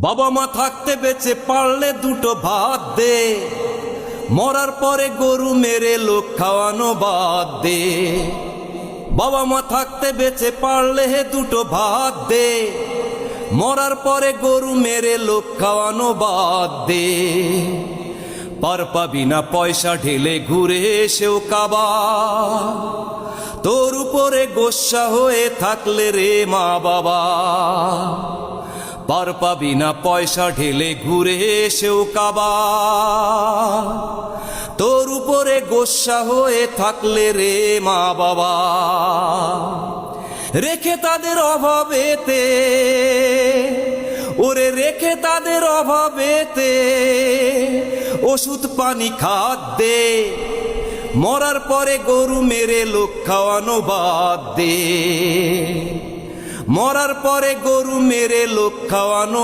বাবা মা থাকতে বেঁচে পারলে দুটো ভাত দে, মরার পরে গরু মেরে লোক খাওয়ানো বাদ দে। বাবা মা থাকতে বেঁচে পারলে দুটো ভাত দে, মরার পরে গরু মেরে লোক খাওয়ানো বাদ দে। পার পাবি না পয়সা ঢেলে ঘুরে এসেও কাবা, তোর উপরে গোস্সা হয়ে থাকলে রে মা বাবা। পার পাবি না পয়সা ঢেলে ঘুরে এসেও কাবা, তোর উপরে গোস্সা হয়ে থাকলে রে মা বাবা। রেখে তাদের অভাবেতে, ওরে রেখে তাদের অভাবেতে ওষুধ পানি খাদ্যে, মরার পরে গরু মেরে লোক খাওয়ানো বাদ দে। মরার পরে গরু মেরে লোক খাওয়ানো